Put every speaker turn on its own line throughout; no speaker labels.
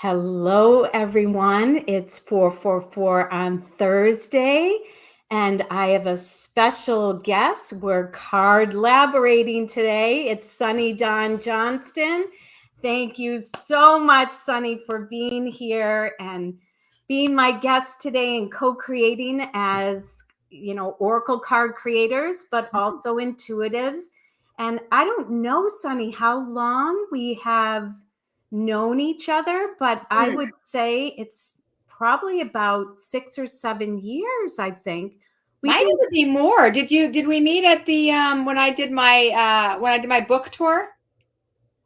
Hello, everyone. It's 444 on Thursday, and I have a special guest. We're card-laborating today. It's Sunny Dawn Johnston. Thank you so much, Sunny, for being here and being my guest today and co-creating as, Oracle card creators, but also intuitives. And I don't know, Sunny, how long we have known each other, but I would say it's probably about 6 or 7 years, I think.
Might even be more. Did we meet at the when I did my book tour?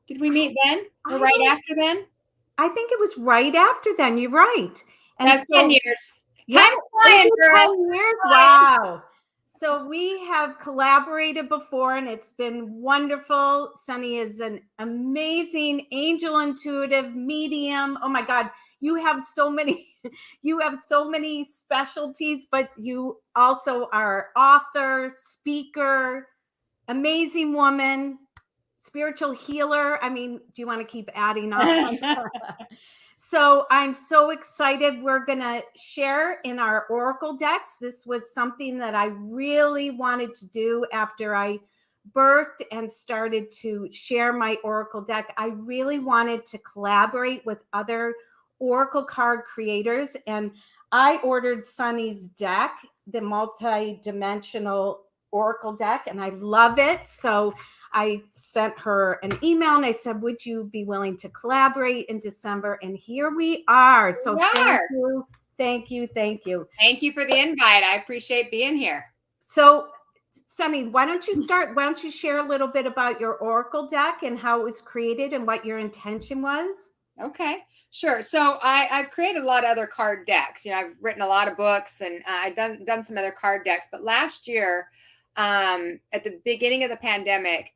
Did we meet then or right after then?
I think it was right after then. You're right.
And that's 10 years.
Yeah,
Time's flying, girl.
10 years. Wow. So we have collaborated before and it's been wonderful. Sunny is an amazing angel intuitive medium. Oh my God, you have so many specialties, but you also are author, speaker, amazing woman, spiritual healer. I mean, do you want to keep adding on? So I'm so excited. We're going to share in our Oracle decks. This was something that I really wanted to do after I birthed and started to share my Oracle deck. I really wanted to collaborate with other Oracle card creators. And I ordered Sunny's deck, the multi-dimensional Oracle deck, and I love it. So I sent her an email and I said, would you be willing to collaborate in December? And here we are. So thank you. Thank you. Thank you.
Thank you for the invite. I appreciate being here.
So Sunny, why don't you start? Why don't you share a little bit about your Oracle deck and how it was created and what your intention was?
Okay, sure. So I've created a lot of other card decks. I've written a lot of books and I've done some other card decks. But last year, at the beginning of the pandemic,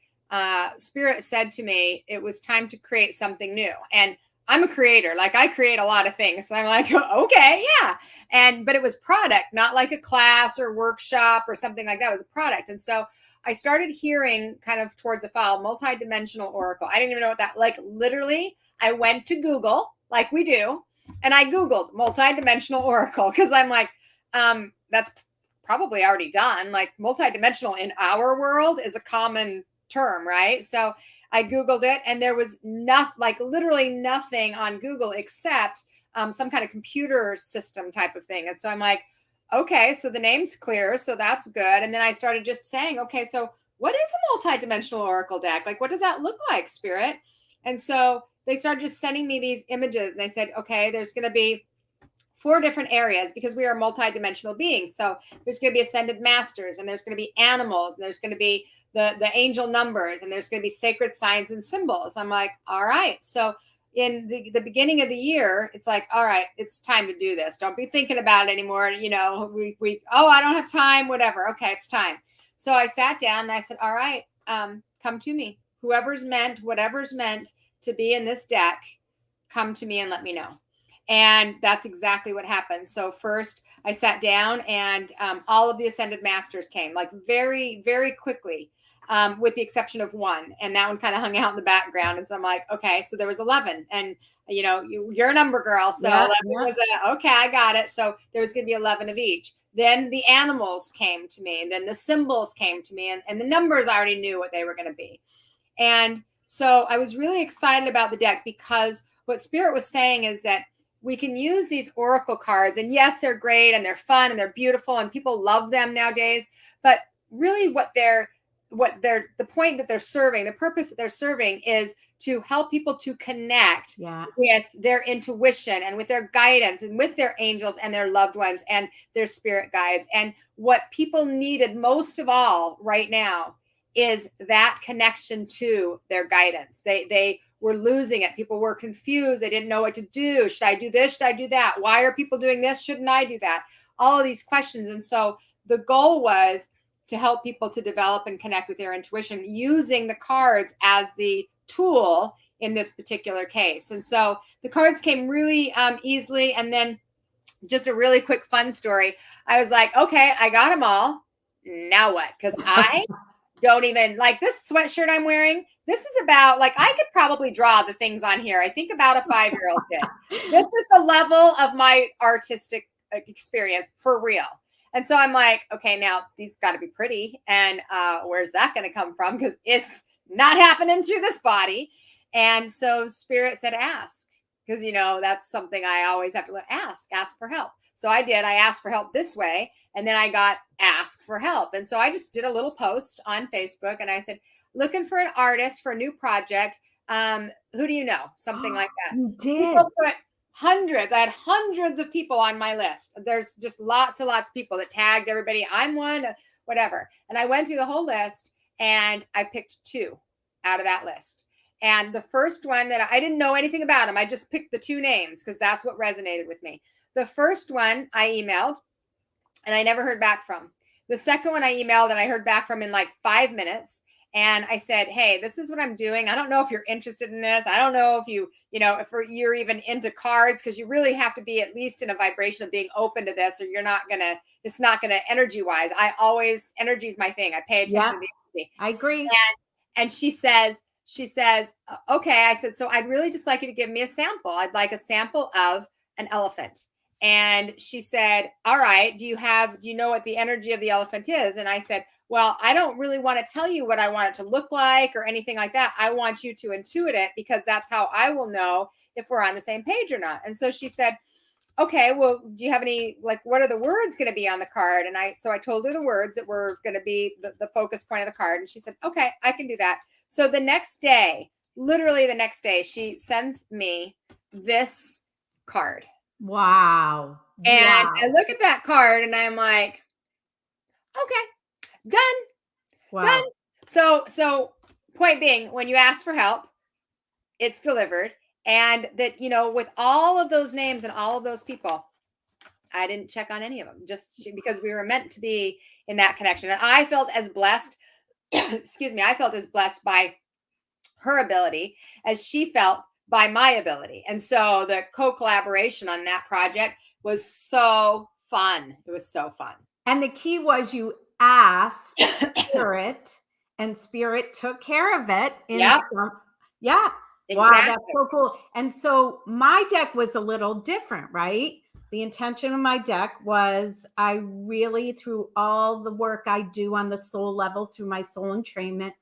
Spirit said to me, it was time to create something new. And I'm a creator, like I create a lot of things. So I'm like, okay, yeah. But it was product, not like a class or workshop or something like that. It was a product. And so I started hearing kind of towards the fall, multi-dimensional oracle. I didn't even know what that, like literally I went to Google like we do. And I Googled multi-dimensional oracle because I'm like, that's probably already done. Like multi-dimensional in our world is a common term, right? So I Googled it and there was literally nothing on Google except some kind of computer system type of thing. And so I'm like, okay, so the name's clear. So that's good. And then I started just saying, okay, so what is a multi-dimensional oracle deck? Like, what does that look like, Spirit? And so they started just sending me these images and they said, okay, there's going to be 4 different areas because we are multi-dimensional beings. So there's going to be ascended masters and there's going to be animals and there's going to be the angel numbers and there's going to be sacred signs and symbols. I'm like, all right. So in the beginning of the year, it's like, all right, it's time to do this. Don't be thinking about it anymore. I don't have time, whatever. Okay, it's time. So I sat down and I said, all right, come to me. Whatever's meant to be in this deck, come to me and let me know. And that's exactly what happened. So first I sat down and all of the ascended masters came like very, very quickly, with the exception of one. And that one kind of hung out in the background. And so I'm like, okay, so there was 11 and you're a number girl. So 11 was okay, I got it. So there was going to be 11 of each. Then the animals came to me and then the symbols came to me and the numbers I already knew what they were going to be. And so I was really excited about the deck because what Spirit was saying is that we can use these oracle cards and yes, they're great and they're fun and they're beautiful and people love them nowadays. But really the point that they're serving, the purpose that they're serving is to help people to connect with their intuition and with their guidance and with their angels and their loved ones and their spirit guides. And what people needed most of all right now is that connection to their guidance. They were losing it. People were confused. They didn't know what to do. Should I do this? Should I do that? Why are people doing this? Shouldn't I do that? All of these questions. And so the goal was to help people to develop and connect with their intuition using the cards as the tool in this particular case. And so the cards came really easily. And then just a really quick fun story. I was like, okay, I got them all. Now what? Because I don't even like this sweatshirt I'm wearing. This is about like I could probably draw the things on here. I think about a 5-year-old kid. This is the level of my artistic experience for real. And so I'm like, okay, now these got to be pretty. And where's that going to come from? Because it's not happening through this body. And so Spirit said, ask. Because, you know, that's something I always have to ask for help. So I did. I asked for help this way. And then I got ask for help. And so I just did a little post on Facebook. And I said, looking for an artist for a new project. Who do you know? Something like that.
You did.
People put hundreds. I had hundreds of people on my list. There's just lots and lots of people that tagged everybody. I'm one, whatever. And I went through the whole list and I picked 2 out of that list. And the first one that I didn't know anything about them, I just picked the 2 names because that's what resonated with me. The first one I emailed and I never heard back from. The second one I emailed and I heard back from in like 5 minutes. And I said, hey, this is what I'm doing. I don't know if you're interested in this. I don't know if you're even into cards, because you really have to be at least in a vibration of being open to this, or it's not going to energy wise. Energy is my thing. I pay attention to the energy.
I agree.
And she says, okay. I said, so I'd really just like you to give me a sample. I'd like a sample of an elephant. And she said, all right, do you know what the energy of the elephant is? And I said, well, I don't really want to tell you what I want it to look like or anything like that. I want you to intuit it, because that's how I will know if we're on the same page or not. And so she said, okay, well, do you have any, like, what are the words going to be on the card? And so I told her the words that were going to be the focus point of the card. And she said, okay, I can do that. So the next day, literally the next day, she sends me this card.
Wow.
And I look at that card and I'm like, okay, done.
Wow.
Done. So point being, when you ask for help, it's delivered. And that, you know, with all of those names and all of those people, I didn't check on any of them just because we were meant to be in that connection. And I felt as blessed, excuse me, I felt as blessed by her ability as she felt by my ability. And so the co-collaboration on that project was so fun. It was so fun.
And the key was you asked Spirit, and Spirit took care of it.
Yep.
Yeah.
Exactly.
Wow, that's so cool. And so my deck was a little different, right? The intention of my deck was I really, through all the work I do on the soul level, through my soul entrainment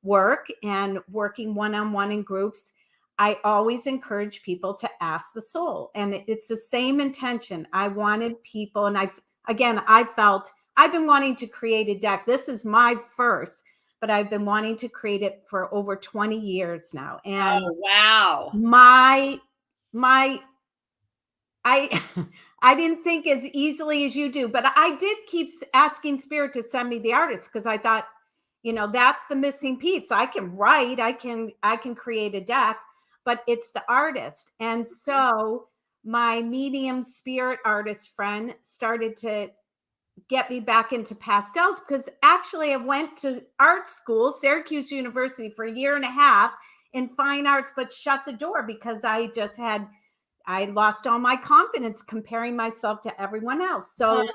work and working one-on-one in groups, I always encourage people to ask the soul. And it's the same intention. I wanted people, and I felt I've been wanting to create a deck. This is my first, but I've been wanting to create it for over 20 years now. And
oh, wow.
I didn't think as easily as you do, but I did keep asking Spirit to send me the artist, because I thought, you know, that's the missing piece. I can write, I can create a deck, but it's the artist. And so my medium spirit artist friend started to get me back into pastels, because actually I went to art school, Syracuse University, for 1.5 years in fine arts, but shut the door because I lost all my confidence comparing myself to everyone else. So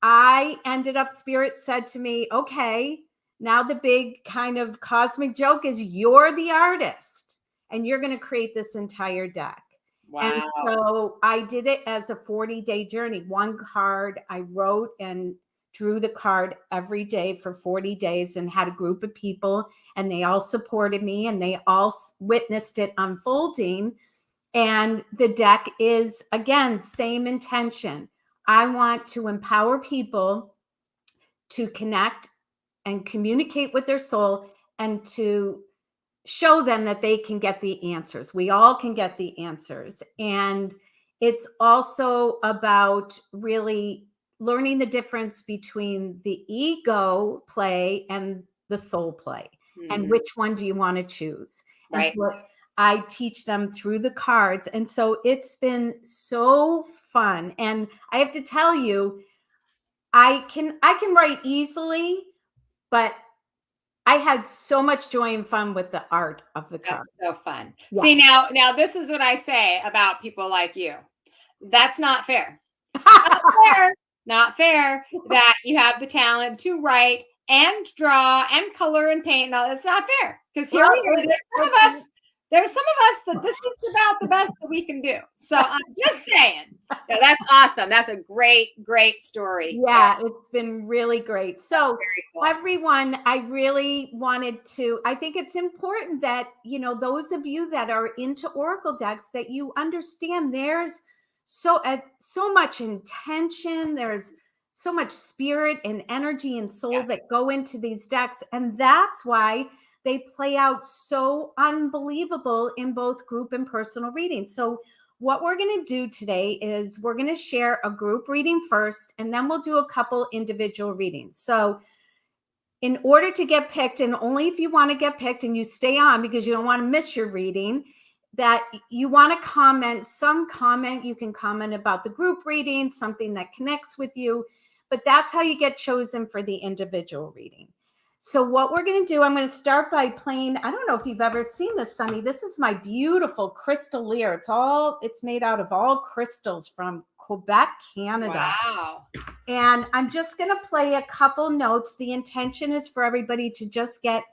I ended up, Spirit said to me, okay, now the big kind of cosmic joke is you're the artist and you're going to create this entire deck.
Wow.
And so I did it as a 40-day journey. One card, I wrote and drew the card every day for 40 days and had a group of people, and they all supported me and they all witnessed it unfolding. And the deck is, again, same intention. I want to empower people to connect and communicate with their soul, and to show them that they can get the answers. We all can get the answers. And it's also about really learning the difference between the ego play and the soul play. And which one do you want to choose?
Right.
And so what I teach them through the cards. And so it's been so fun. And I have to tell you, I can write easily, but I had so much joy and fun with the art of the cards.
That's so fun.
Yeah.
See, now this is what I say about people like you. That's not fair. Not fair. Not fair that you have the talent to write and draw and color and paint. No, that's not fair. Because here
Well,
we are. There's some of us that this is about the best that we can do. So I'm just saying. Yeah, that's awesome. That's a great, great story.
Yeah, it's been really great. So
Very cool.
everyone, I really wanted to, I think it's important that, those of you that are into Oracle decks, that you understand there's so much intention, there's so much spirit and energy and soul
Yes.
that go into these decks. And that's why they play out so unbelievable in both group and personal readings. So what we're going to do today is we're going to share a group reading first, and then we'll do a couple individual readings. So in order to get picked, and only if you want to get picked and you stay on because you don't want to miss your reading, that you want to comment, you can comment about the group reading, something that connects with you, but that's how you get chosen for the individual reading. So what we're going to do, I'm going to start by playing, I don't know if you've ever seen this, Sunny. This is my beautiful crystal lyre. It's made out of all crystals from Quebec, Canada.
Wow.
And I'm just going to play a couple notes. The intention is for everybody to just get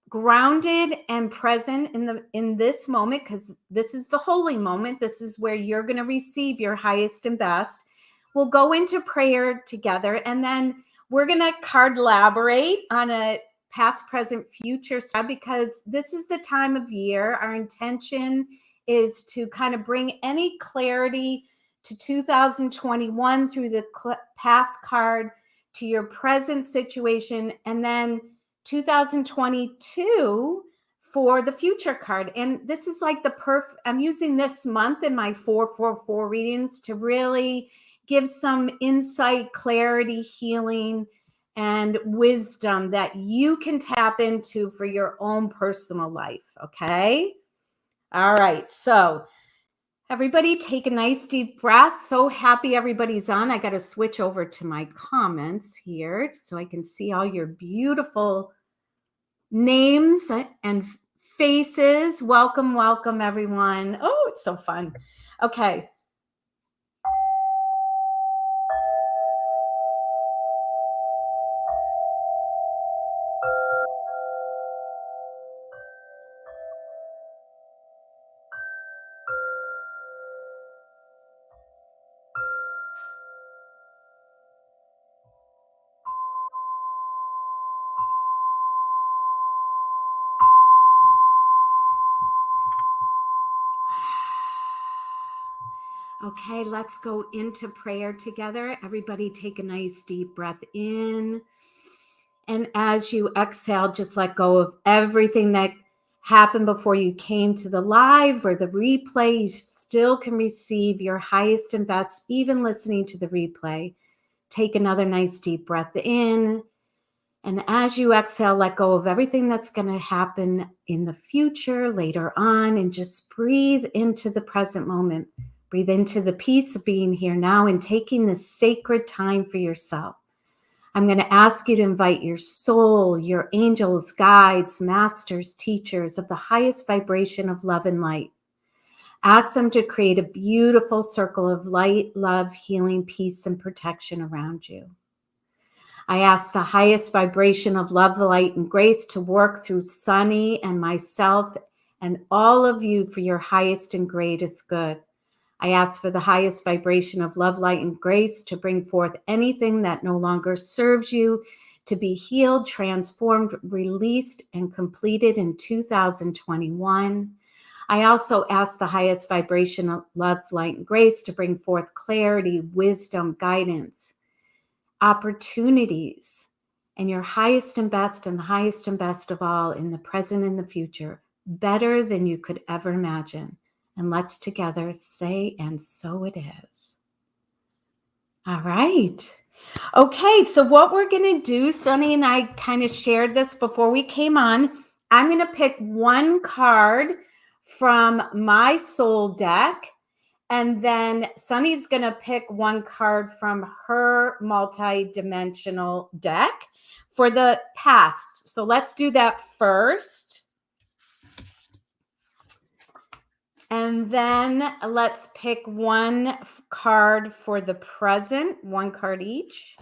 grounded and present in this moment, because this is the holy moment. This is where you're going to receive your highest and best. We'll go into prayer together, and then we're going to card-laborate on a past, present, future stuff, because this is the time of year. Our intention is to kind of bring any clarity to 2021 through the past card to your present situation, and then 2022 for the future card. And this is like I'm using this month in my 444 readings to really give some insight, clarity, healing, and wisdom that you can tap into for your own personal life. Okay. All right. So everybody take a nice deep breath. So happy everybody's on. I got to switch over to my comments here so I can see all your beautiful names and faces. Welcome, welcome everyone. Oh, it's so fun. Okay. Okay, let's go into prayer together. Everybody take a nice deep breath in. And as you exhale, just let go of everything that happened before you came to the live or the replay. You still can receive your highest and best, even listening to the replay. Take another nice deep breath in. And as you exhale, let go of everything that's going to happen in the future, later on, and just breathe into the present moment. Breathe into the peace of being here now and taking this sacred time for yourself. I'm going to ask you to invite your soul, your angels, guides, masters, teachers of the highest vibration of love and light. Ask them to create a beautiful circle of light, love, healing, peace, and protection around you. I ask the highest vibration of love, light, and grace to work through Sunny and myself and all of you for your highest and greatest good. I ask for the highest vibration of love, light, and grace to bring forth anything that no longer serves you, to be healed, transformed, released, and completed in 2021. I also ask the highest vibration of love, light, and grace to bring forth clarity, wisdom, guidance, opportunities, and your highest and the highest and best of all in the present and the future, better than you could ever imagine. And let's together say, and so it is. All right. Okay, so what we're going to do, Sunny and I kind of shared this before we came on. I'm going to pick one card from my soul deck, and then Sunny's going to pick one card from her multi-dimensional deck for the past. So let's do that first. And then let's pick one card for the present, one card each.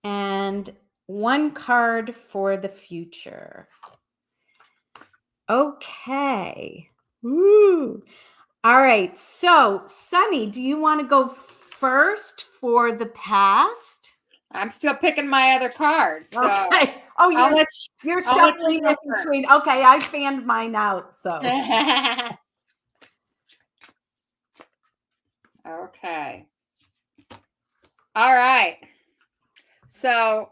and one card for the future. Okay. Woo. All right. So, Sunny, do you want to go first for the past?
I'm still picking my other cards. So
Okay. Oh,
I'll let
you're
I'll let you
shuffling
go
in between. Okay, I fanned mine out. So
okay. All right. So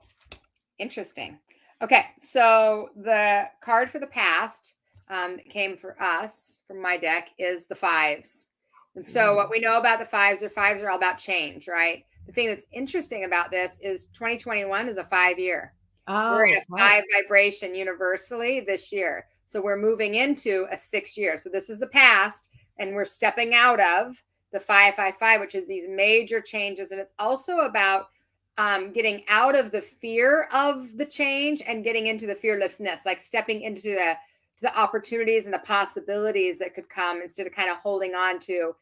interesting. Okay, so the card for the past that came for us from my deck is the fives. And so what we know about the fives are all about change, right? The thing that's interesting about this is 2021 is a 5-year. We're in a 5 vibration universally this year. So we're moving into a 6-year. So this is the past, and we're stepping out of the 555, which is these major changes. And it's also about getting out of the fear of the change and getting into the fearlessness, like stepping into the opportunities and the possibilities that could come instead of kind of holding on to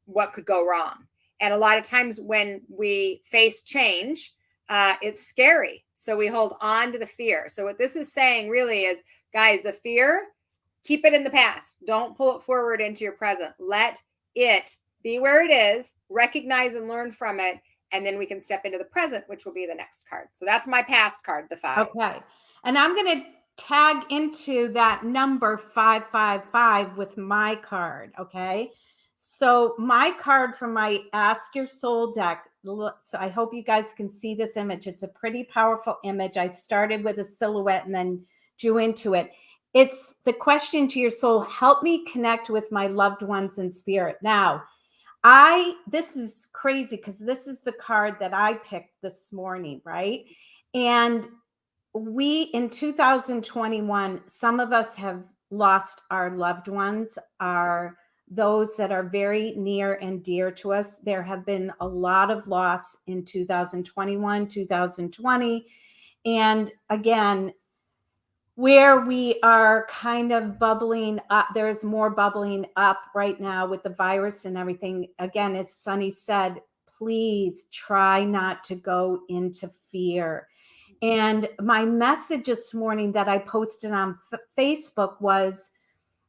what could go wrong. And a lot of times when we face change, it's scary. So we hold on to the fear. So what this is saying really is, guys, the fear, keep it in the past. Don't pull it forward into your present. Let it be where it is, recognize and learn from it, and then we can step into the present, which will be the next card. So that's my past card, the fives.
okay. And I'm going to tag into that number 555 with my card. Okay. So my card from my Ask Your Soul deck. So I hope you guys can see this image. It's a pretty powerful image. I started with a silhouette and then drew into it. It's the question to your soul: help me connect with my loved ones in spirit. Now, this is crazy because this is the card that I picked this morning, right? And we, in 2021, some of us have lost our loved ones, are those that are very near and dear to us. There have been a lot of loss in 2021, 2020. And again, where we are kind of bubbling up, there's more bubbling up right now with the virus and everything. Again, as Sunny said, please try not to go into fear. And my message this morning that I posted on Facebook was,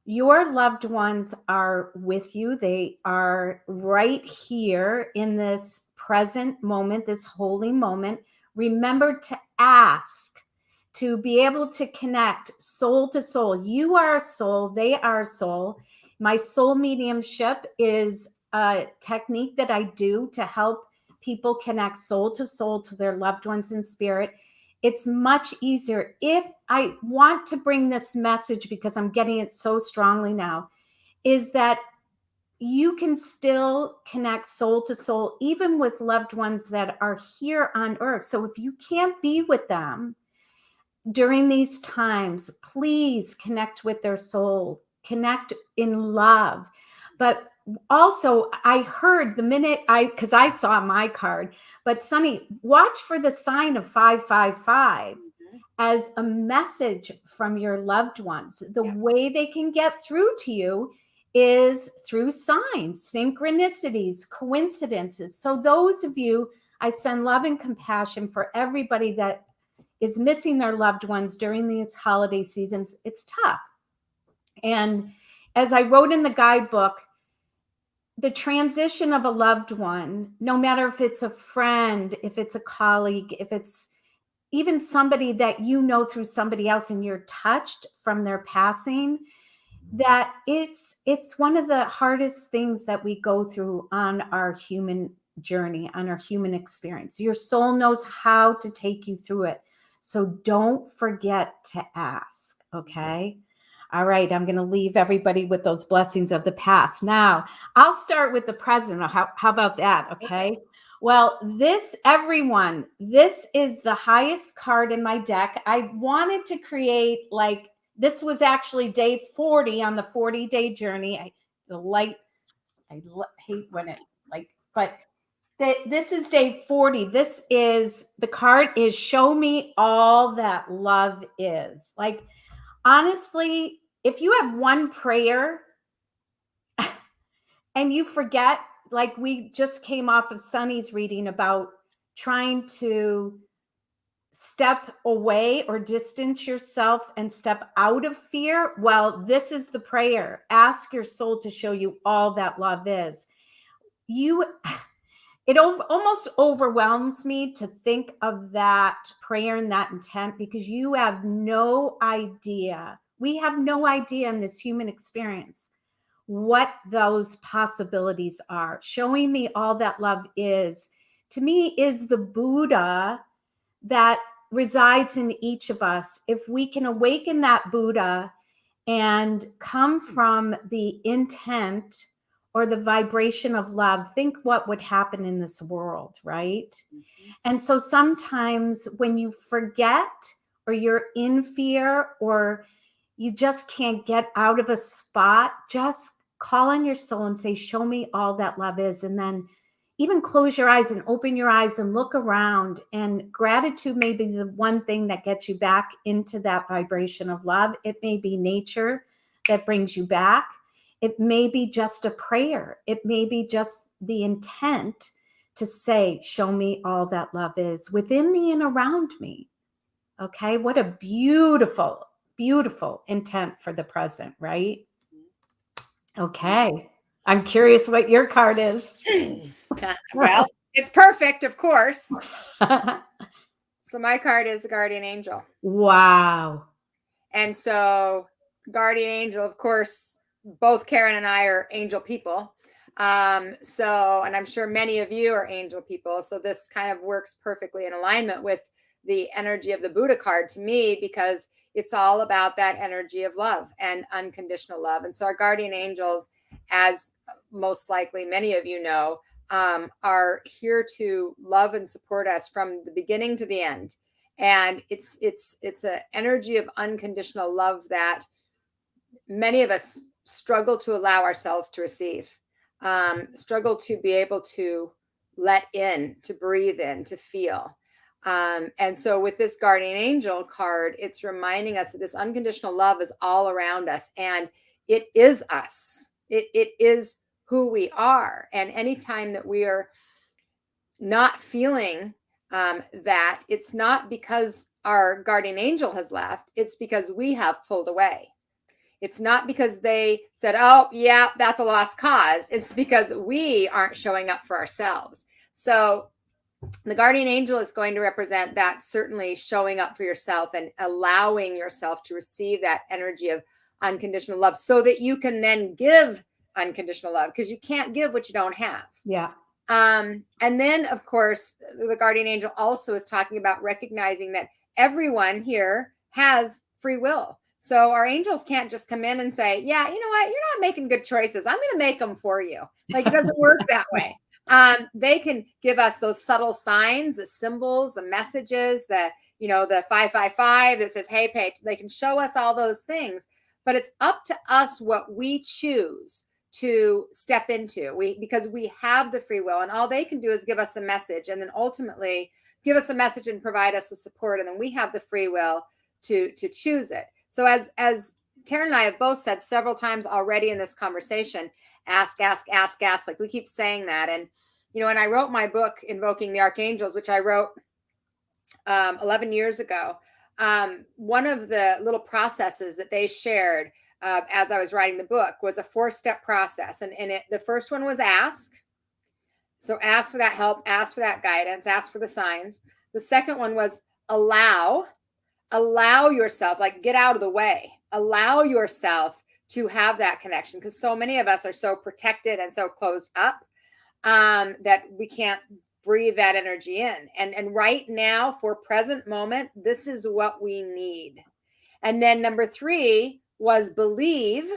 your loved ones are with you. They are right here in this present moment, this holy moment. Remember to ask, to be able to connect soul to soul. You are a soul, they are a soul. My soul mediumship is a technique that I do to help people connect soul to their loved ones in spirit. It's much easier. If I want to bring this message, because I'm getting it so strongly now, is that you can still connect soul to soul, even with loved ones that are here on earth. So if you can't be with them during these times, please connect with their soul, connect in love. But also, I heard the minute because I saw my card, but Sunny, watch for the sign of 555 as a message from your loved ones. The way they can get through to you is through signs, synchronicities, coincidences. So those of you, I send love and compassion for everybody that is missing their loved ones during these holiday seasons. It's tough. And as I wrote in the guidebook, the transition of a loved one, no matter if it's a friend, if it's a colleague, if it's even somebody that you know through somebody else and you're touched from their passing, that it's one of the hardest things that we go through on our human journey, on our human experience. Your soul knows how to take you through it. So don't forget to ask, okay? All right, I'm going to leave everybody with those blessings of the past. Now, I'll start with the present. How about that, okay? Well, this is the highest card in my deck. I wanted to create, like, this was actually day 40 on the 40-day journey. I hate when it, like, but this is day 40. The card is show me all that love is. Like, honestly, if you have one prayer and you forget, like we just came off of Sunny's reading about trying to step away or distance yourself and step out of fear, well, this is the prayer. Ask your soul to show you all that love is. It almost overwhelms me to think of that prayer and that intent, because you have no idea. We have no idea in this human experience what those possibilities are. Showing me all that love is, to me, is the Buddha that resides in each of us. If we can awaken that Buddha and come from the intent or the vibration of love, think what would happen in this world, right? Mm-hmm. And so sometimes when you forget, or you're in fear, or you just can't get out of a spot, just call on your soul and say, show me all that love is. And then even close your eyes and open your eyes and look around. And gratitude may be the one thing that gets you back into that vibration of love. It may be nature that brings you back. It may be just a prayer. It may be just the intent to say, show me all that love is within me and around me. Okay, what a beautiful, beautiful intent for the present, right? Okay, I'm curious what your card is.
Well, it's perfect, of course. So my card is the Guardian Angel.
Wow.
And so Guardian Angel, of course, both Karen and I are angel people. And I'm sure many of you are angel people. So this kind of works perfectly in alignment with the energy of the Buddha card to me, because it's all about that energy of love and unconditional love. And so our guardian angels, as most likely many of you know, are here to love and support us from the beginning to the end. And it's an energy of unconditional love that many of us struggle to allow ourselves to receive, struggle to be able to let in, to breathe in, to feel. And so with this guardian angel card, it's reminding us that this unconditional love is all around us, and it is us. It is who we are. And anytime that we are not feeling that, it's not because our guardian angel has left, it's because we have pulled away. It's not because they said, oh, yeah, that's a lost cause. It's because we aren't showing up for ourselves. So the guardian angel is going to represent that, certainly showing up for yourself and allowing yourself to receive that energy of unconditional love, so that you can then give unconditional love, because you can't give what you don't have.
Yeah.
And then, of course, the guardian angel also is talking about recognizing that everyone here has free will. So our angels can't just come in and say, yeah, you know what, you're not making good choices, I'm going to make them for you. Like, it doesn't work that way. They can give us those subtle signs, the symbols, the messages, the 555 that says, hey, pay. They can show us all those things, but it's up to us what we choose to step into. Because we have the free will, and all they can do is give us a message, and then ultimately give us a message and provide us the support, and then we have the free will to choose it. So as Karen and I have both said several times already in this conversation, ask, like we keep saying that. And when I wrote my book, Invoking the Archangels, which I wrote 11 years ago, one of the little processes that they shared as I was writing the book was a 4-step process. And the first one was ask. So ask for that help, ask for that guidance, ask for the signs. The second one was allow yourself, like get out of the way, allow yourself to have that connection, because so many of us are so protected and so closed up that we can't breathe that energy in. And right now, for present moment, this is what we need. And then number 3 was believe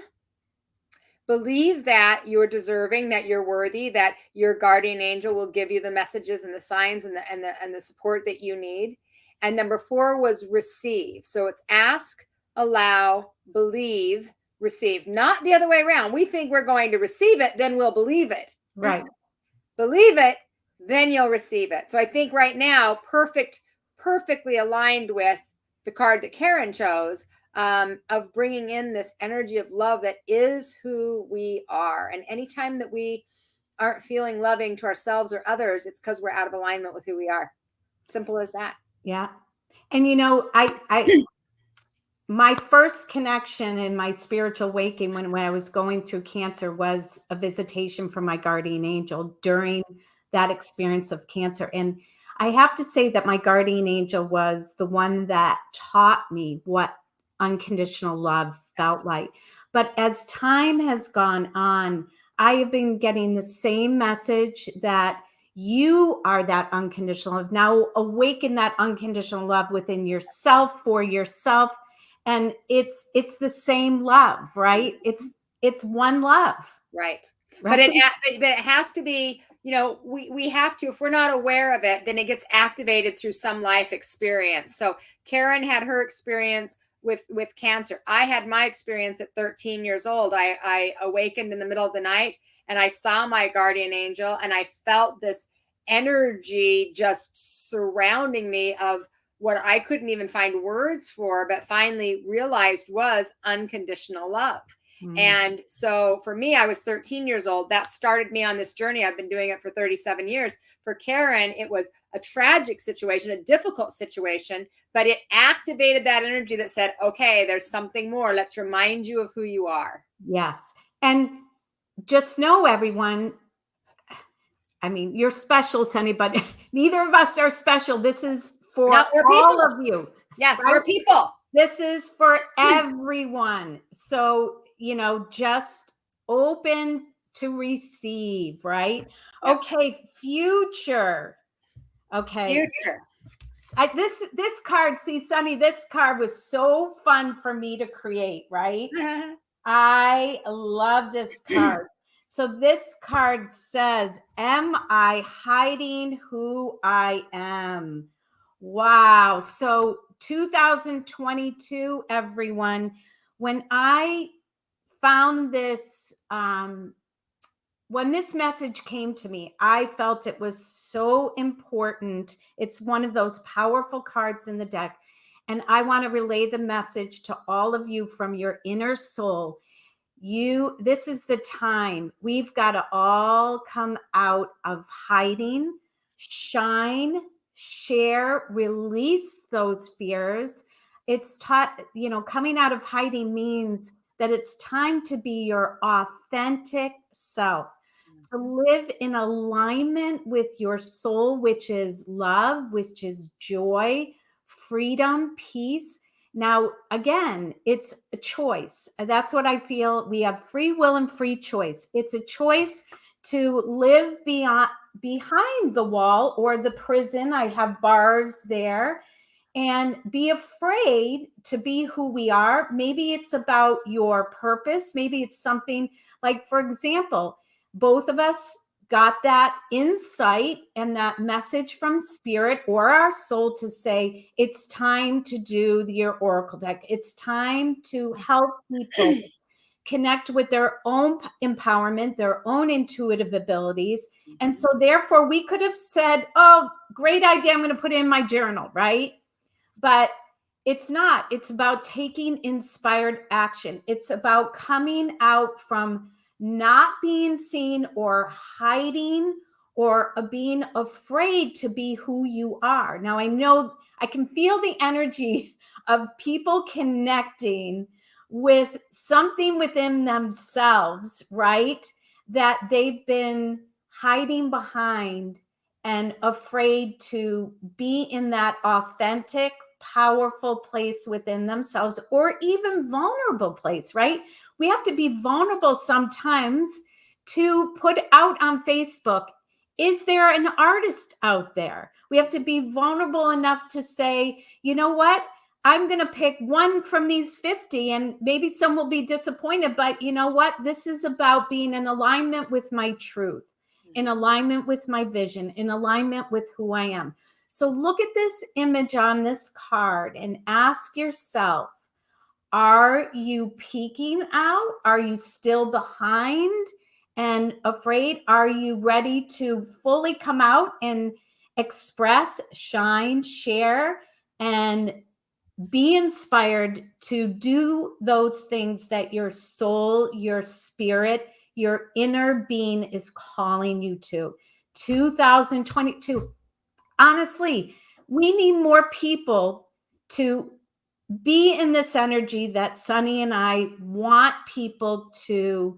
that you're deserving, that you're worthy, that your guardian angel will give you the messages and the signs and the support that you need. And number 4 was receive. So it's ask, allow, believe, receive. Not the other way around. We think we're going to receive it, then we'll believe it.
Right.
Believe it, then you'll receive it. So I think right now, perfectly aligned with the card that Karen chose, of bringing in this energy of love that is who we are. And anytime that we aren't feeling loving to ourselves or others, it's because we're out of alignment with who we are. Simple as that.
Yeah. And my first connection in my spiritual awakening when I was going through cancer was a visitation from my guardian angel during that experience of cancer. And I have to say that my guardian angel was the one that taught me what unconditional love felt like. But as time has gone on, I have been getting the same message that you are that unconditional love. Now awaken that unconditional love within yourself, for yourself. And it's the same love, right? It's one love.
Right.
Right.
But it has to be, we have to, if we're not aware of it, then it gets activated through some life experience. So Karen had her experience with cancer. I had my experience at 13 years old. I awakened in the middle of the night and I saw my guardian angel and I felt this energy just surrounding me of what I couldn't even find words for, but finally realized was unconditional love. And so for me, I was 13 years old. That started me on this journey. I've been doing it for 37 years. For Karen, it was a tragic situation, a difficult situation, but it activated that energy that said, okay, there's something more. Let's remind you of who you are.
Yes. And just know, everyone, I mean, you're special, Sonny, but neither of us are special. This is for all of you.
Yes, right? We're people.
This is for everyone. So, just open to receive, right? Yep. Okay, future. Okay.
Future.
This card, see, Sonny, this card was so fun for me to create, right? I love this card. So this card says, am I hiding who I am? Wow. So 2022, everyone, when I found this, when this message came to me, I felt it was so important. It's one of those powerful cards in the deck. And I want to relay the message to all of you from your inner soul. This is the time. We've got to all come out of hiding, shine, share, release those fears. It's coming out of hiding means that it's time to be your authentic self, to live in alignment with your soul, which is love, which is joy, freedom, peace. Now, again, it's a choice. That's what I feel. We have free will and free choice. It's a choice to live behind the wall or the prison. I have bars there, and be afraid to be who we are. Maybe it's about your purpose. Maybe it's something like, for example, both of us got that insight and that message from spirit or our soul to say, it's time to do your oracle deck. It's time to help people connect with their own empowerment, their own intuitive abilities. And so therefore we could have said, oh, great idea, I'm going to put it in my journal, right? But it's not. It's about taking inspired action. It's about coming out from not being seen or hiding or being afraid to be who you are. Now, I know I can feel the energy of people connecting with something within themselves, right? That they've been hiding behind and afraid to be in that authentic, powerful place within themselves, or even vulnerable place, right? We have to be vulnerable sometimes to put out on Facebook. Is there an artist out there? We have to be vulnerable enough to say, you know what? I'm going to pick one from these 50, and maybe some will be disappointed, but you know what? This is about being in alignment with my truth, in alignment with my vision, in alignment with who I am. So look at this image on this card and ask yourself, are you peeking out? Are you still behind and afraid? Are you ready to fully come out and express, shine, share, and be inspired to do those things that your soul, your spirit, your inner being is calling you to? 2022. Honestly, we need more people to be in this energy that Sunny and I want people to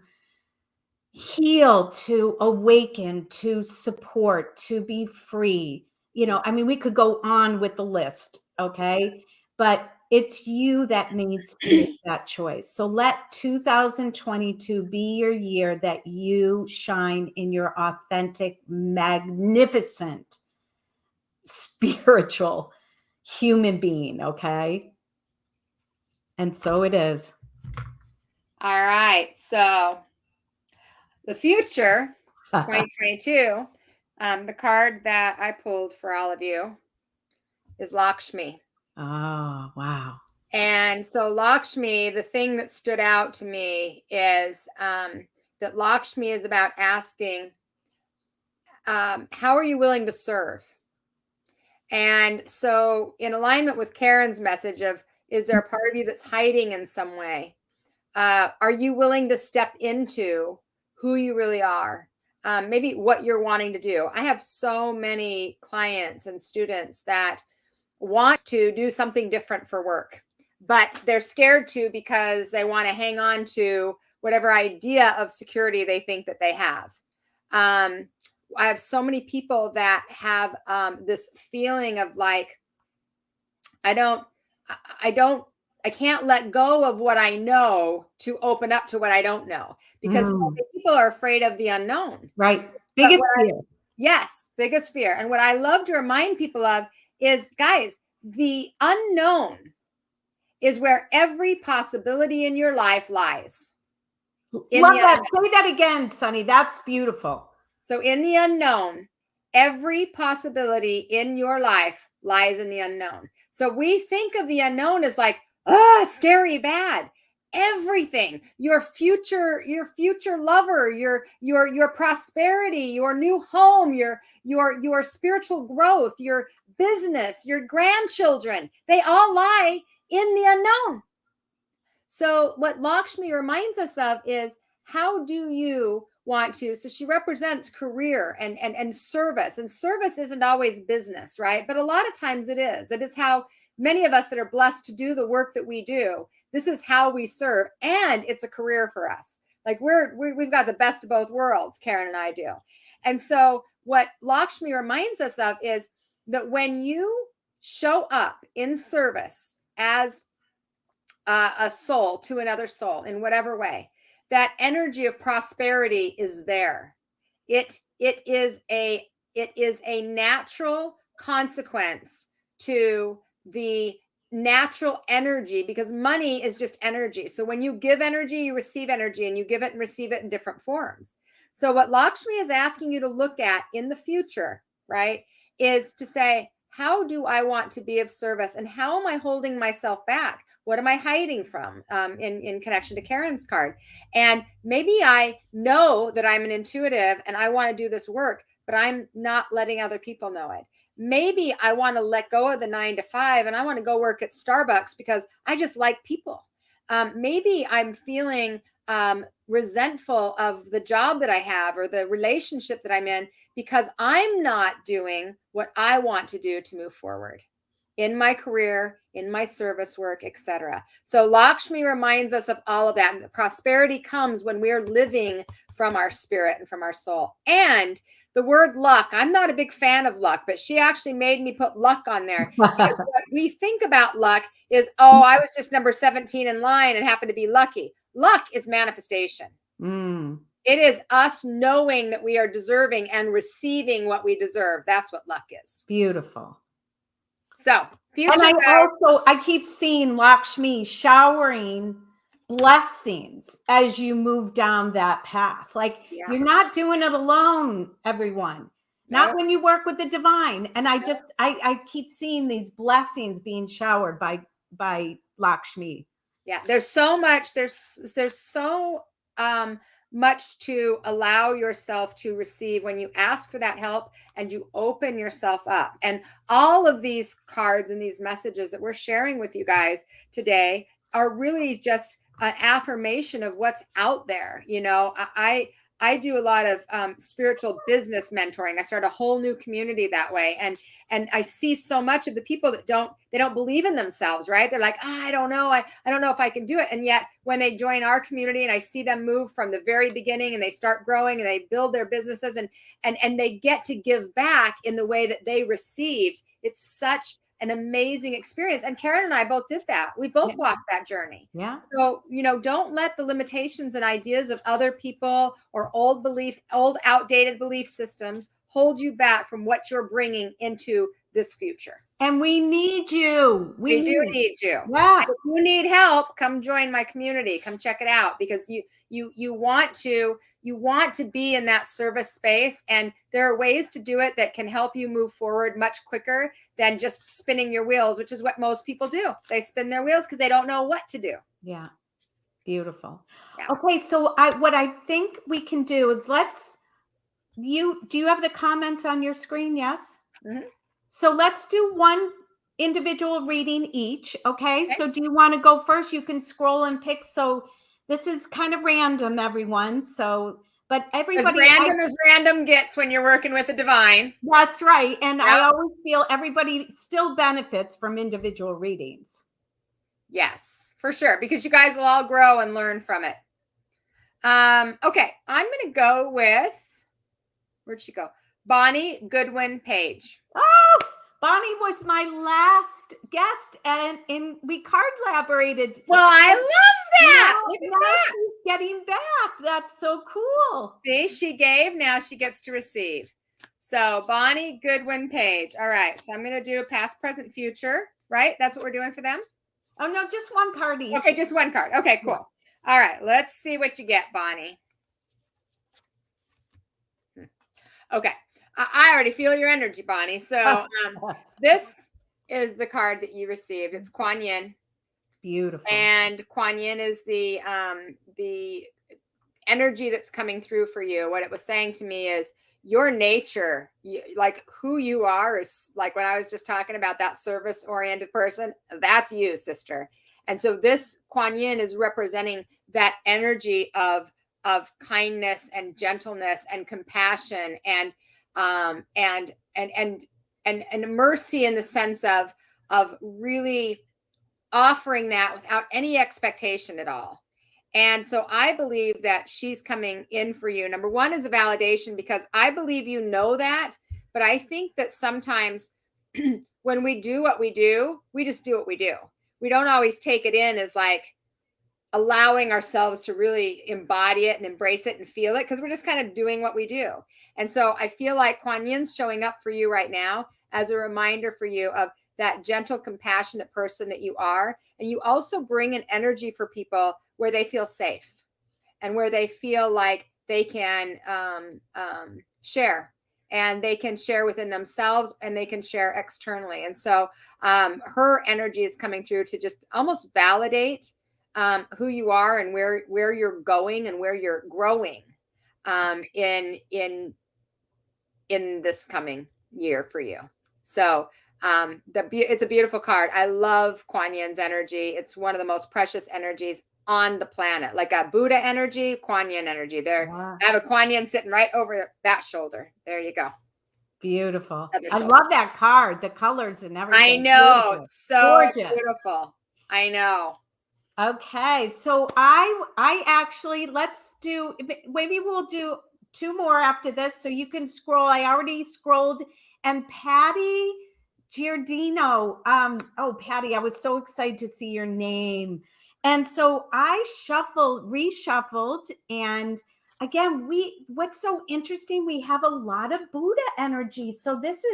heal, to awaken, to support, to be free. You know, I mean, we could go on with the list, okay? But it's you that needs to make that choice. So let 2022 be your year that you shine in your authentic, magnificent, spiritual human being, okay? And so it is.
All right. So the future, 2022, the card that I pulled for all of you is Lakshmi.
Oh, wow.
And so Lakshmi, the thing that stood out to me is that Lakshmi is about asking, how are you willing to serve? And so in alignment with Karen's message of, is there a part of you that's hiding in some way? Are you willing to step into who you really are? Maybe what you're wanting to do. I have so many clients and students that want to do something different for work, but they're scared to because they want to hang on to whatever idea of security they think that they have. I have so many people that have this feeling of like, I can't let go of what I know to open up to what I don't know, because so many people are afraid of the unknown.
Right. Biggest fear.
Yes, biggest fear. And what I love to remind people of is, guys, the unknown is where every possibility in your life lies.
Love that. Say that again, Sunny. That's beautiful.
So in the unknown, every possibility in your life lies in the unknown. So we think of the unknown as like, scary, bad. Everything, your future lover, your prosperity, your new home, your spiritual growth, your business, your grandchildren, they all lie in the unknown. So what Lakshmi reminds us of is, how do you want to, so she represents career and service, and service isn't always business, right? But a lot of times it is. It is how many of us that are blessed to do the work that we do, this is how we serve, and it's a career for us. Like we've got the best of both worlds, Karen and I do. And so what Lakshmi reminds us of is that when you show up in service as a soul to another soul in whatever way, that energy of prosperity is there. It is a natural consequence to the natural energy, because money is just energy. So when you give energy, you receive energy, and you give it and receive it in different forms. So what Lakshmi is asking you to look at in the future, right, is to say, how do I want to be of service, and how am I holding myself back? What am I hiding from in connection to Karen's card? And maybe I know that I'm an intuitive and I want to do this work, but I'm not letting other people know it. Maybe I want to let go of the 9 to 5 and I want to go work at Starbucks because I just like people. Maybe I'm feeling resentful of the job that I have or the relationship that I'm in because I'm not doing what I want to do to move forward in my career, in my service work, etc. So Lakshmi reminds us of all of that. And the prosperity comes when we're living from our spirit and from our soul. And the word luck, I'm not a big fan of luck, but she actually made me put luck on there. Because what we think about luck is, I was just number 17 in line and happened to be lucky. Luck is manifestation. It is us knowing that we are deserving and receiving what we deserve. That's what luck is.
Beautiful.
So, future,
and I keep seeing Lakshmi showering blessings as you move down that path. Like you're not doing it alone, everyone. Not when you work with the divine. And I keep seeing these blessings being showered by Lakshmi.
Yeah, there's so much. There's so much to allow yourself to receive when you ask for that help and you open yourself up. And all of these cards and these messages that we're sharing with you guys today are really just an affirmation of what's out there. You know, I I do a lot of spiritual business mentoring. I start a whole new community that way, and I see so much of the people that don't believe in themselves, right? They're like, I don't know, I don't know if I can do it. And yet when they join our community and I see them move from the very beginning and they start growing and they build their businesses and they get to give back in the way that they received, it's such an amazing experience. And Karen and I both did that. We both walked that journey.
Yeah.
So, don't let the limitations and ideas of other people or old outdated belief systems hold you back from what you're bringing into this future.
And we need you.
We do need you.
Yeah.
And if you need help, come join my community. Come check it out, because you want to be in that service space, and there are ways to do it that can help you move forward much quicker than just spinning your wheels, which is what most people do. They spin their wheels because they don't know what to do.
Yeah. Beautiful.
Yeah.
Okay, so what I think we can do is do you have the comments on your screen? Yes.
Mm-hmm.
So let's do one individual reading each. Okay. So do you want to go first? You can scroll and pick. So this is kind of random, everyone. So, but everybody,
as random gets when you're working with the divine.
That's right. And I always feel everybody still benefits from individual readings.
Yes, for sure. Because you guys will all grow and learn from it. Okay. I'm going to go with, where'd she go? Bonnie Goodwin Page.
Oh, Bonnie was my last guest, and we card-laborated.
Well, I love that. Look at that.
She's getting back. That's so cool.
See, she gave, now she gets to receive. So Bonnie Goodwin Page. All right. So I'm going to do a past, present, future, right? That's what we're doing for them?
Oh, no, just one card each.
Okay, just one card. Okay, cool. Yeah. All right. Let's see what you get, Bonnie. Okay. I already feel your energy, Bonnie. So this is the card that you received. It's Kuan Yin.
Beautiful.
And Kuan Yin is the energy that's coming through for you. What it was saying to me is your nature, like who you are, is like when I was just talking about that service-oriented person, that's you, sister. And so this Kuan Yin is representing that energy of kindness and gentleness and compassion and mercy, in the sense of really offering that without any expectation at all. And so I believe that she's coming in for you. Number one is a validation, because I believe you know that, but I think that sometimes when we do what we do, we just do what we do. We don't always take it in as like allowing ourselves to really embody it and embrace it and feel it, because we're just kind of doing what we do. And so I feel like Kuan Yin's showing up for you right now as a reminder for you of that gentle, compassionate person that you are. And you also bring an energy for people where they feel safe and where they feel like they can share, and they can share within themselves and they can share externally. And so her energy is coming through to just almost validate who you are and where you're going and where you're growing in this coming year for you. So it's a beautiful card. I love Kuan Yin's energy. It's one of the most precious energies on the planet, like a Buddha energy, Kuan Yin energy. There, wow. I have a Kuan Yin sitting right over that shoulder. There you go.
Beautiful. I love that card, the colors and everything.
I know. It's so beautiful. I know.
Okay. So I actually, maybe we'll do two more after this. So you can scroll. I already scrolled. And Patty Giardino. Oh, Patty, I was so excited to see your name. And so I reshuffled. And again, what's so interesting, we have a lot of Buddha energy. So this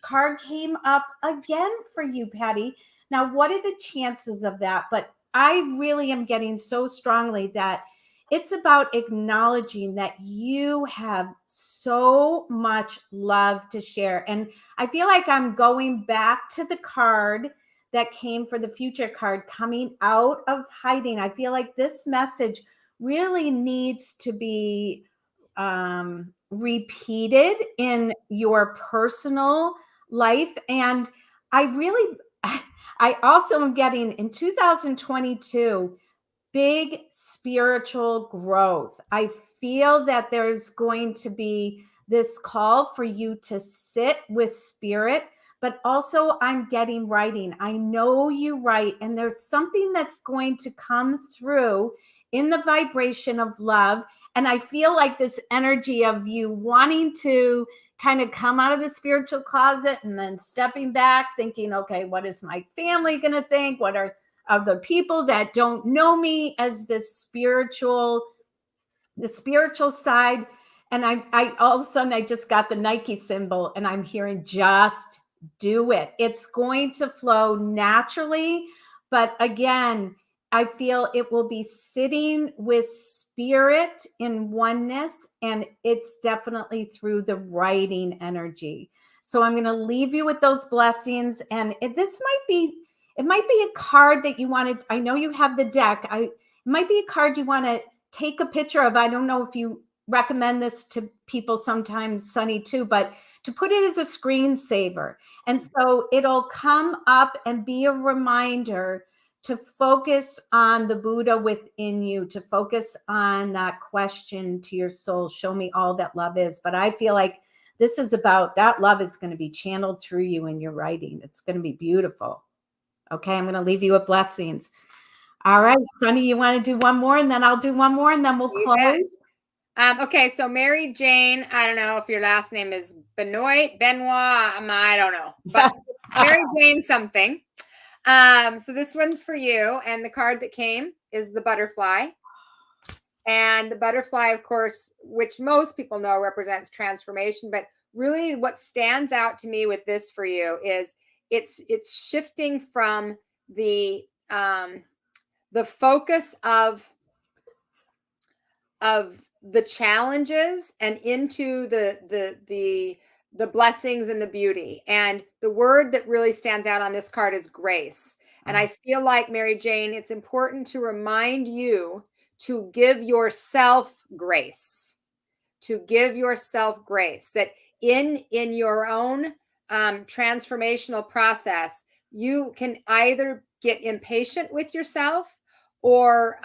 card came up again for you, Patty. Now, what are the chances of that? But I really am getting so strongly that it's about acknowledging that you have so much love to share. And I feel like I'm going back to the card that came for the future card, coming out of hiding. I feel like this message really needs to be repeated in your personal life. And I also am getting in 2022, big spiritual growth. I feel that there's going to be this call for you to sit with spirit, but also I'm getting writing. I know you write, and there's something that's going to come through in the vibration of love. And I feel like this energy of you wanting to kind of come out of the spiritual closet and then stepping back, thinking, okay, what is my family going to think? What are of the people that don't know me as the spiritual side? And I all of a sudden I just got the Nike symbol, and I'm hearing just do it. It's going to flow naturally. But again, I feel it will be sitting with spirit in oneness, and it's definitely through the writing energy. So I'm going to leave you with those blessings. And it might be a card that you wanted. I know you have the deck. It might be a card you want to take a picture of. I don't know if you recommend this to people sometimes, Sunny, too, but to put it as a screensaver. And so it'll come up and be a reminder to focus on the Buddha within you, to focus on that question to your soul, show me all that love is. But I feel like this is about that love is going to be channeled through you in your writing. It's going to be beautiful. Okay, I'm going to leave you with blessings. All right, Sunny, you want to do one more, and then I'll do one more, and then we'll close.
Okay, so Mary Jane, I don't know if your last name is Benoit, I don't know, but Mary Jane something. So this one's for you, and the card that came is the butterfly. And the butterfly, of course, which most people know represents transformation, but really what stands out to me with this for you is it's shifting from the focus of the challenges and into the blessings and the beauty. And the word that really stands out on this card is grace. And I feel like, Mary Jane, it's important to remind you to give yourself grace, that in your own transformational process, you can either get impatient with yourself or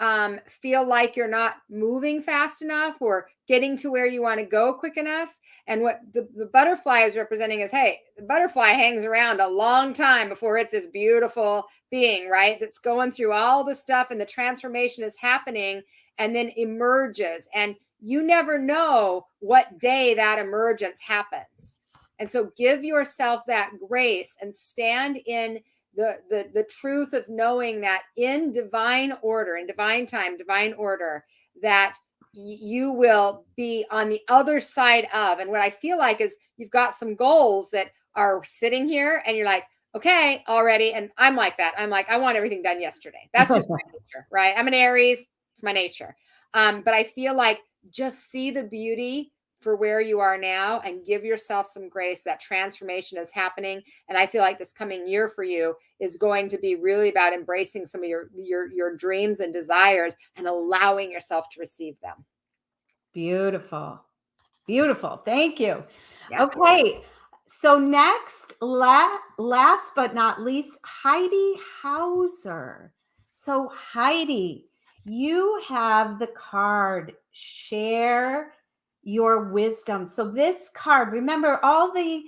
feel like you're not moving fast enough or getting to where you want to go quick enough. And what the butterfly is representing is, hey, the butterfly hangs around a long time before it's this beautiful being, right? That's going through all the stuff, and the transformation is happening and then emerges. And you never know what day that emergence happens. And so give yourself that grace and stand in the truth of knowing that in divine order, in divine time, divine order, that you will be on the other side of. And what I feel like is you've got some goals that are sitting here and you're like, okay, already. And I'm like that. I'm like, I want everything done yesterday. That's just my nature, right? I'm an Aries. It's my nature. But I feel like just see the beauty for where you are now and give yourself some grace. That transformation is happening. And I feel like this coming year for you is going to be really about embracing some of your dreams and desires and allowing yourself to receive them.
Beautiful. Beautiful. Thank you.
Yeah.
Okay. So next, last but not least, Heidi Houser. So Heidi, you have the card, share your wisdom. So this card, remember all the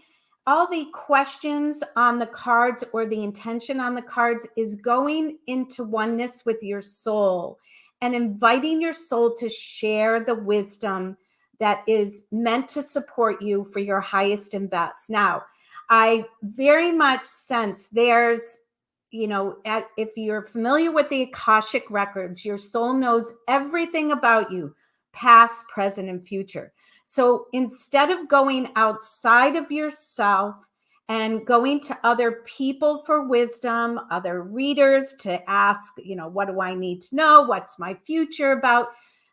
questions on the cards or the intention on the cards is going into oneness with your soul and inviting your soul to share the wisdom that is meant to support you for your highest and best. Now, I very much sense there's, if you're familiar with the Akashic records, your soul knows everything about you, past, present, and future. So instead of going outside of yourself and going to other people for wisdom, other readers to ask, what do I need to know? What's my future about?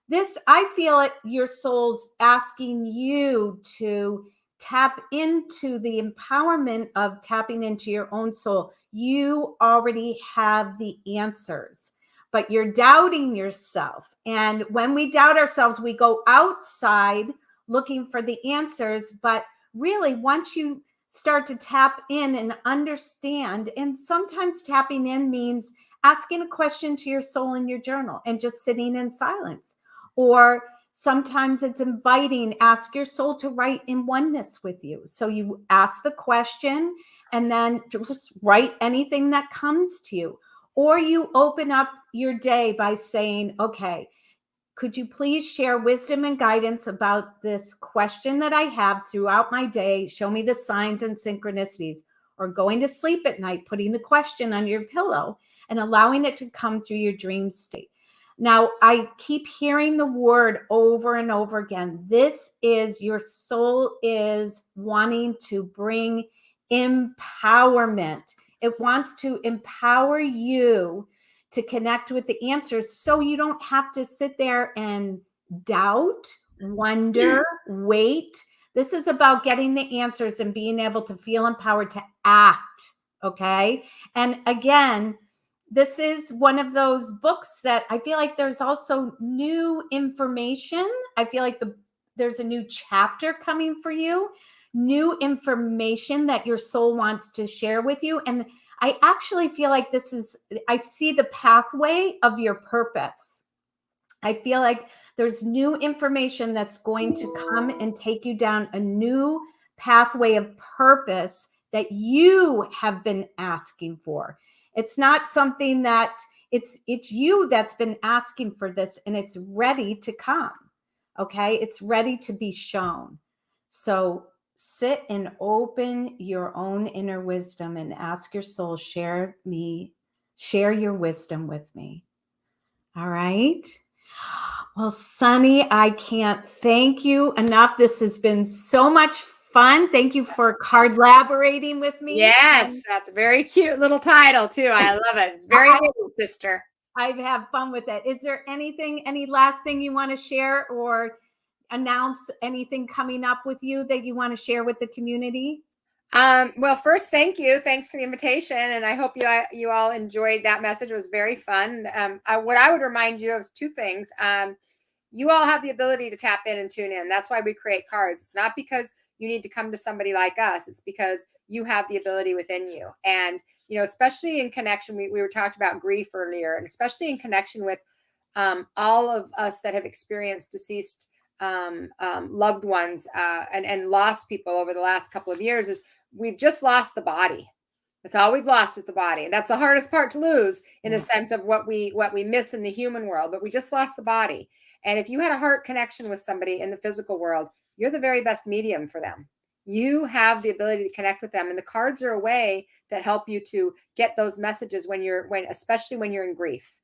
This, I feel like your soul's asking you to tap into the empowerment of tapping into your own soul. You already have the answers, but you're doubting yourself. And when we doubt ourselves, we go outside looking for the answers. But really, once you start to tap in and understand, and sometimes tapping in means asking a question to your soul in your journal and just sitting in silence. Or sometimes it's inviting, ask your soul to write in oneness with you. So you ask the question and then just write anything that comes to you. Or you open up your day by saying, okay, could you please share wisdom and guidance about this question that I have throughout my day? Show me the signs and synchronicities. Or going to sleep at night, putting the question on your pillow and allowing it to come through your dream state. Now, I keep hearing the word over and over again. This is, your soul is wanting to bring empowerment. It wants to empower you to connect with the answers so you don't have to sit there and doubt, wonder, wait. This is about getting the answers and being able to feel empowered to act. Okay. And again, this is one of those books that I feel like there's also new information. I feel like there's a new chapter coming for you, new information that your soul wants to share with you. And I actually feel like I see the pathway of your purpose. I feel like there's new information that's going to come and take you down a new pathway of purpose that you have been asking for. It's not something that it's you that's been asking for this, and it's ready to come. Okay. It's ready to be shown. So sit and open your own inner wisdom and ask your soul, share your wisdom with me. All right. Well, Sunny, I can't thank you enough. This has been so much fun. Thank you for card-laborating with me.
Yes, that's a very cute little title too. I love it. It's very cool, sister.
I've had fun with it. Is there any last thing you want to share or announce, anything coming up with you that you want to share with the community?
Well, first, thank you. Thanks for the invitation. And I hope you all enjoyed that message. It was very fun. What I would remind you of is two things. You all have the ability to tap in and tune in. That's why we create cards. It's not because you need to come to somebody like us. It's because you have the ability within you. And, especially in connection, we were talked about grief earlier, and especially in connection with all of us that have experienced deceased loved ones and lost people over the last couple of years, is we've just lost the body. That's all we've lost, is the body. And that's the hardest part to lose, in the sense of what we miss in the human world, but we just lost the body. And if you had a heart connection with somebody in the physical world, you're the very best medium for them. You have the ability to connect with them. And the cards are a way that help you to get those messages especially when you're in grief.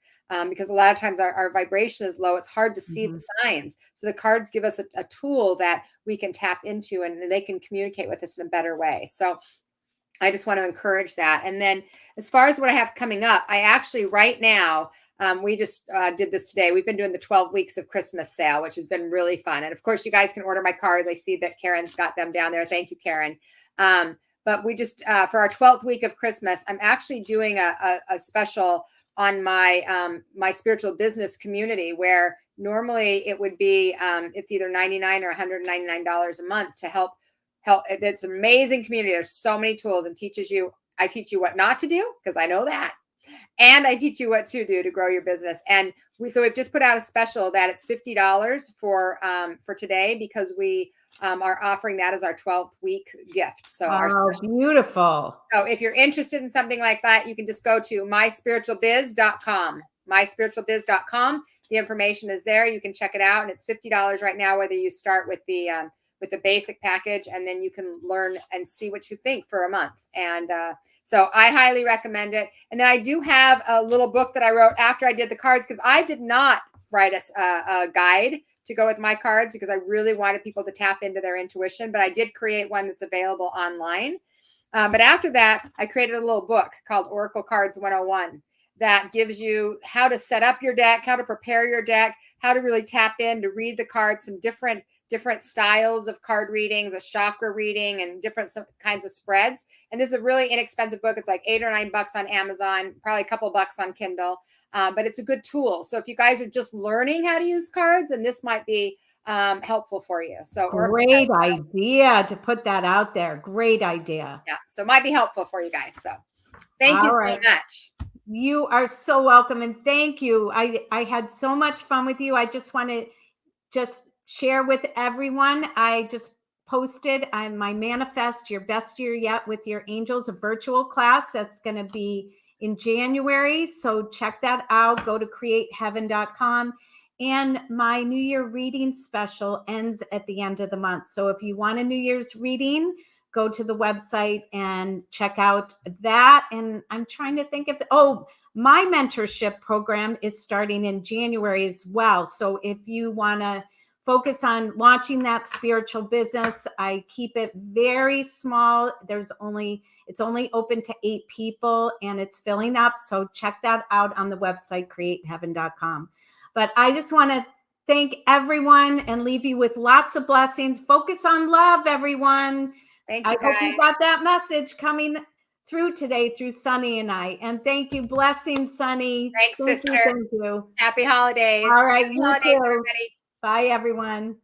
Because a lot of times our vibration is low. It's hard to see the signs. So the cards give us a tool that we can tap into, and they can communicate with us in a better way. So I just want to encourage that. And then as far as what I have coming up, I actually right now, we just did this today. We've been doing the 12 weeks of Christmas sale, which has been really fun. And of course, you guys can order my cards. I see that Karen's got them down there. Thank you, Karen. But we just, for our 12th week of Christmas, I'm actually doing a special on my my spiritual business community, where normally it would be it's either $99 or $199 a month to help. It's an amazing community. There's so many tools, and I teach you what not to do, because I know that, and I teach you what to do to grow your business. And we've just put out a special that it's $50 for today, because we are offering that as our 12th week gift. So
beautiful.
So if you're interested in something like that, you can just go to myspiritualbiz.com. myspiritualbiz.com. The information is there. You can check it out, and it's $50 right now, whether you start with the basic package, and then you can learn and see what you think for a month. And so I highly recommend it. And then I do have a little book that I wrote after I did the cards, because I did not write a guide to go with my cards, because I really wanted people to tap into their intuition. But I did create one that's available online. But after that, I created a little book called Oracle Cards 101 that gives you how to set up your deck, how to prepare your deck, how to really tap in to read the cards, some different styles of card readings, a chakra reading, and different kinds of spreads. And this is a really inexpensive book. It's like $8 or $9 on Amazon, probably a couple bucks on Kindle. But it's a good tool. So if you guys are just learning how to use cards, and this might be helpful for you. So
great idea to put that out there. Great idea.
Yeah. So it might be helpful for you guys. So thank you so much.
You are so welcome. And thank you. I had so much fun with you. I just want to just share with everyone. I just posted on my manifest, Your Best Year Yet with Your Angels, a virtual class that's going to be in January. So check that out. Go to createheaven.com. And my New Year reading special ends at the end of the month. So if you want a New Year's reading, go to the website and check out that. And I'm trying to think of, my mentorship program is starting in January as well. So if you want to focus on launching that spiritual business, I keep it very small. It's only open to 8 people and it's filling up. So check that out on the website, createheaven.com. But I just want to thank everyone and leave you with lots of blessings. Focus on love, everyone.
Thank you,
I hope you got that message coming through today through Sunny and I. And thank you. Blessings, Sunny.
Thanks,
Thank
sister.
You, thank you.
Happy holidays.
All right.
Happy
You
holidays,
too.
everybody.
Bye, everyone.